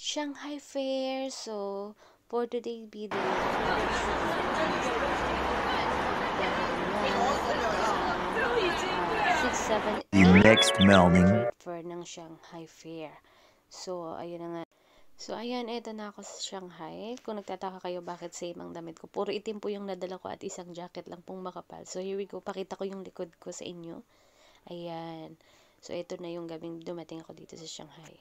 Shanghai Fair. So, for today's video, 6, 7, The next morning for ng Shanghai Fair. So, ayun na nga. So, ayan, eto na ako sa Shanghai. Kung nagtataka kayo bakit same ang damit ko, puro itim po yung nadala ko at isang jacket lang pong makapal. So, here we go. Pakita ko yung likod ko sa inyo. Ayan. So, ito na yung gabing dumating ako dito sa Shanghai.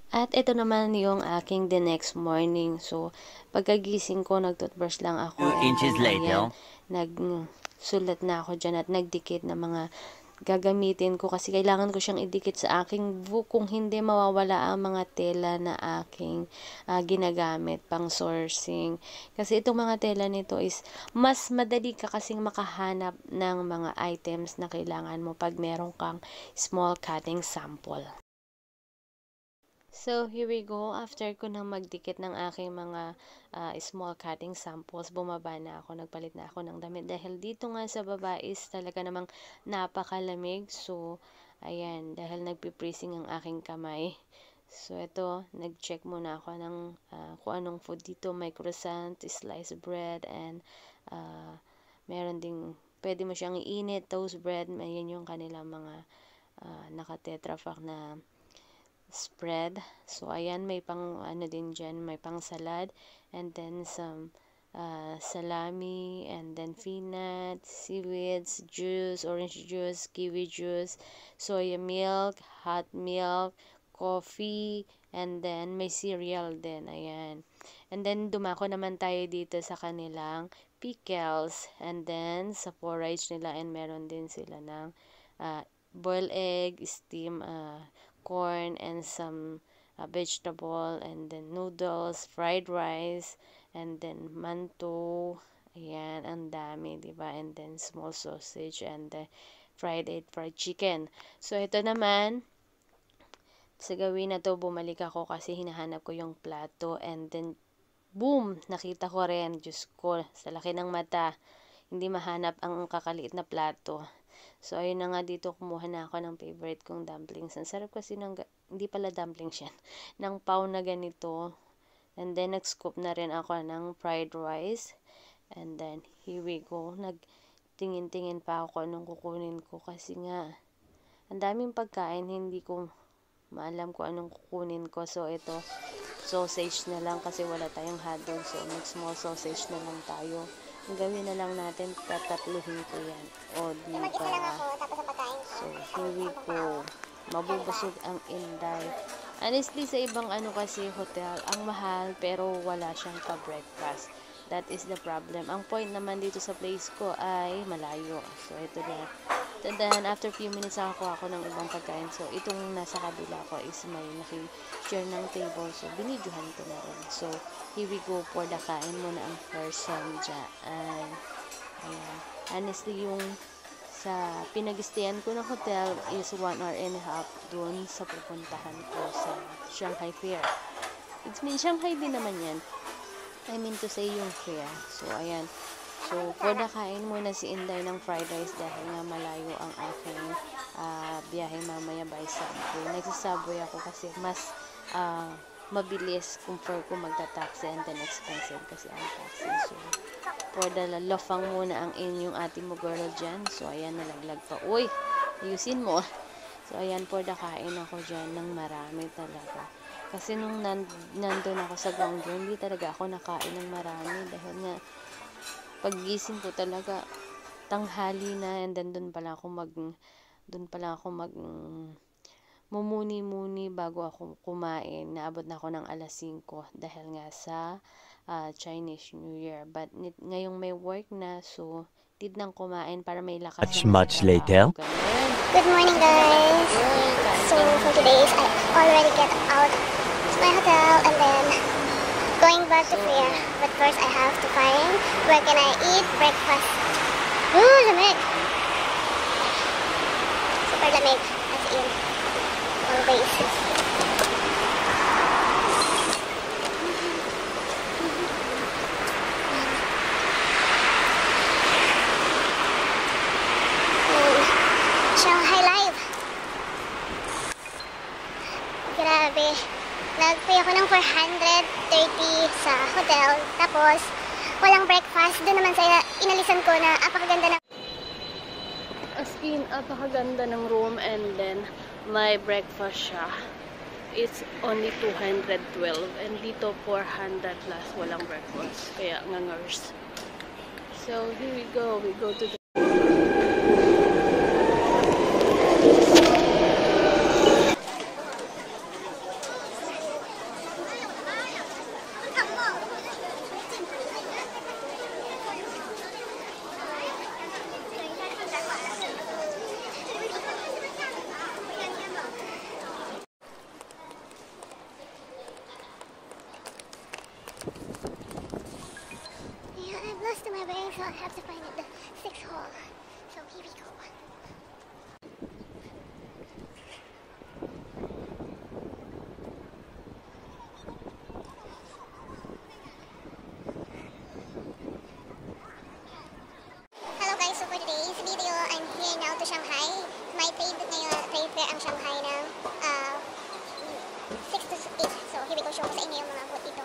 At ito naman yung aking the next morning. So, pagkagising ko, nag-toothbrush lang ako. 2 inches later. Nagsulat na ako dyan at nagdikit na mga gagamitin ko kasi kailangan ko siyang idikit sa aking book. Kung hindi, mawawala ang mga tela na aking ginagamit pang sourcing. Kasi itong mga tela nito is mas madali ka kasing makahanap ng mga items na kailangan mo pag meron kang small cutting sample. So, here we go. After ko nang magdikit ng aking mga small cutting samples, bumaba na ako. Nagpalit na ako ng damit. Dahil dito nga sa baba is talaga namang napakalamig. So, ayan. Dahil nagpipreasing ang aking kamay. So, ito. Nag-check muna ako ng kung anong food dito. May croissant, sliced bread, and meron ding, pwede mo siyang iinit, toast bread. Ayan yung kanilang mga naka-tetra pack na spread. So, ayan, may pang ano din dyan, may pang salad, and then some salami, and then peanut, seaweeds, juice, orange juice, kiwi juice, soya milk, hot milk, coffee, and then may cereal din, ayan. And then, dumako naman tayo dito sa kanilang pickles, and then sa porridge nila, and meron din sila ng boiled egg, steam corn, and some vegetable, and then noodles, fried rice, and then mantou. Ayan, ang dami, diba? And then small sausage, and then fried chicken. So, ito naman, sa gawin na to, bumalik ako kasi hinahanap ko yung plato, and then, boom! Nakita ko rin, Diyos ko, sa laki ng mata, hindi mahanap ang kakaliit na plato. So, ayun na nga, dito kumuha na ako ng favorite kong dumplings. Ang sarap kasi ng, hindi pala dumplings yan, ng pau na ganito. And then, nag-scoop na rin ako ng fried rice. And then, here we go. Nagtingin-tingin pa ako anong kukunin ko kasi nga, ang daming pagkain, hindi ko maalam kung anong kukunin ko. So, ito, sausage na lang kasi wala tayong hotdog. So, mag-small sausage na lang tayo. Ang gawin na lang natin, tatatluhin ko yan. O, diba? So, here we go. Mabubusog ang Inday. Honestly, sa ibang ano kasi hotel, ang mahal, pero wala siyang pa-breakfast. That is the problem. Ang point naman dito sa place ko ay malayo. So, ito na. Then, after few minutes, nakakuha ako ng ibang pagkain. So, itong nasa kabila ko is may naki-share ng table. So, binidyohan ko na rin. So, here we go for the kain muna ang first dyan. Ayan. Honestly, yung sa pinag-stayan ko ng hotel is 1 hour and a half dun sa pupuntahan ko sa Shanghai Fair. It's mean, Shanghai din naman yan. I mean to say yung fair. So, ayan. So, for the kain muna si Inday ng fried rice dahil nga malayo ang aking biyahe mamaya by subway. Nagsasubway ako kasi mas mabilis compare kung magta-taxi, and then expensive kasi ang taxi. So, for the lofang muna ang inyong ate mo girl dyan. So, ayan, nalaglag pa. Uy! Ayusin mo. So, ayan, for the kain ako dyan ng marami talaga. Kasi nung nandun ako sa Guangzhou, hindi talaga ako nakain ng marami dahil nga paggising ko talaga tanghali na, and then doon pala ako mumuni-muni bago ako kumain. Naabot na ako ng alas 5 dahil nga sa Chinese New Year. But ngayong may work na, so did nang kumain para may lakas. Much later. Good morning, guys. So for today is I already get out to my hotel and then going back to Korea. But first I have to find where can I eat breakfast. Ooh, lamig. Super lamig as in always. sa hotel. Tapos, walang breakfast. Doon naman sa inalisan ko na apakaganda na. As in, apakaganda ng room, and then may breakfast siya. It's only 212, and dito 400 plus walang breakfast. Kaya ngangers. So, here we go. We go to the I've lost my way, so I have to find it, the 6th hole. So here we go. Hello guys, so for today's video, I'm here now to Shanghai. My trade fair ang Shanghai ng 6 to 8. So here we go, show ko sa inyo yung mga booth dito.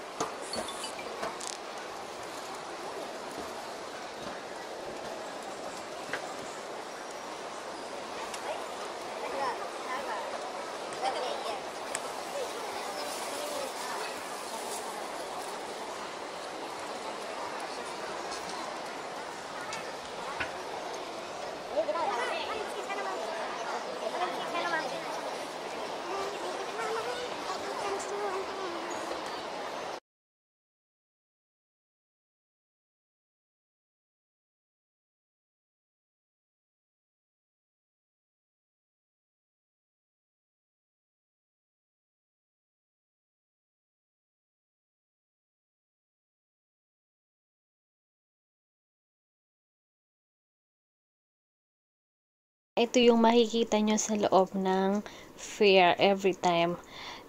Ito yung makikita nyo sa loob ng fair every time.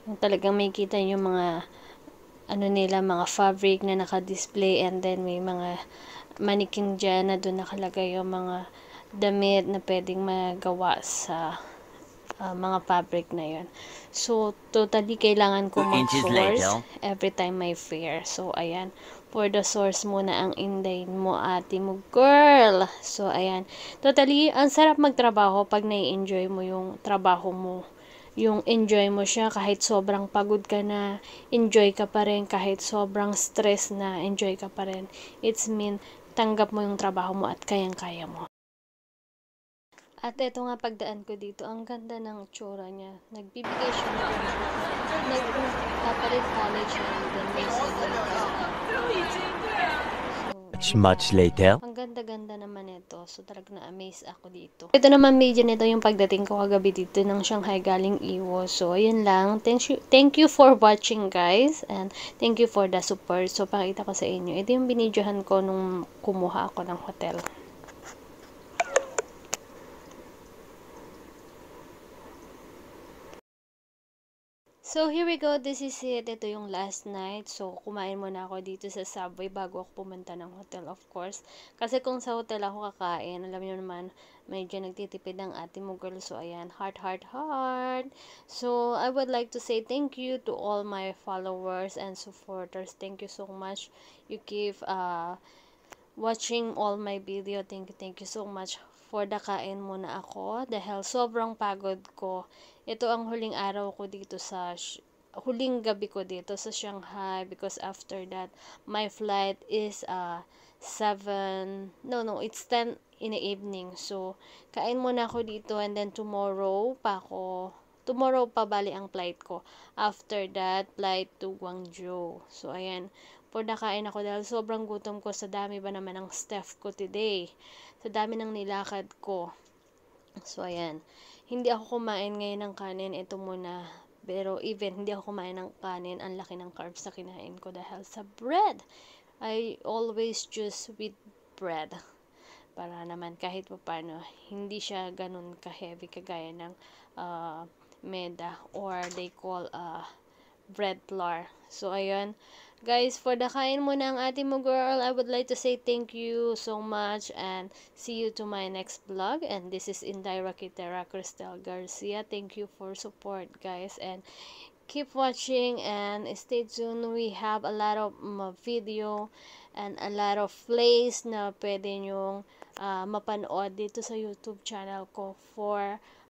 Yung talagang makikita nyo mga ano nila, mga fabric na naka-display, and then may mga mannequin dyan na doon nakalagay yung mga damit na pwedeng magawa sa mga fabric na yun. So, totally kailangan ko 2 inches mag-source later. every time may fair. So, ayan. For the source muna ang indayin mo, ate mo, girl. So, ayan. Totally, ang sarap magtrabaho pag nai-enjoy mo yung trabaho mo. Yung enjoy mo siya kahit sobrang pagod ka na, enjoy ka pa rin. Kahit sobrang stress na, enjoy ka pa rin. It's mean, tanggap mo yung trabaho mo at kayang-kaya mo. At ito nga, pagdaan ko dito, ang ganda ng tsura niya. Nagbibigay siya ng nagpapalit-palit siya ng Much later. ang ganda-ganda naman ito. So, talagang na-amaze ako dito. Ito naman, medyo nito yung pagdating ko kagabi dito ng Shanghai galing Iwo. So, ayun lang. Thank you for watching, guys. And thank you for the support. So, pakita ko sa inyo. Ito yung binidyohan ko nung kumuha ako ng hotel. So, here we go. This is it. Ito yung last night. So, kumain muna ako dito sa Subway bago ako pumunta ng hotel, of course. Kasi kung sa hotel ako kakain, alam niyo naman, medyo nagtitipid ang ate mo, girl. So, ayan. Heart, heart, heart. So, I would like to say thank you to all my followers and supporters. Thank you so much. You keep watching all my video. Thank you so much. For the kain muna ako dahil sobrang pagod ko. Ito ang huling araw ko dito sa huling gabi ko dito sa Shanghai, because after that my flight is 10 in the evening. So kain muna ako dito, and then tomorrow pa bali ang flight ko. After that, flight to Guangzhou. So ayan, for kain ako dahil sobrang gutom ko sa dami ba naman ng staff ko today. Sa dami ng nilakad ko. So ayan, hindi ako kumain ngayon ng kanin. Ito muna. Pero even hindi ako kumain ng kanin, ang laki ng carbs na kinain ko dahil sa bread. I always choose with bread. Para naman kahit pa paano, hindi siya ganun ka-heavy kagaya ng meda, or they call bread flour. So ayun, guys, for the kain muna ang ate mo, girl, I would like to say thank you so much, and see you to my next vlog. And this is Indira Kitera Cristel Garcia. Thank you for support, guys, and keep watching and stay tuned. We have a lot of video and a lot of plays na pwede nyong mapanood dito sa YouTube channel ko for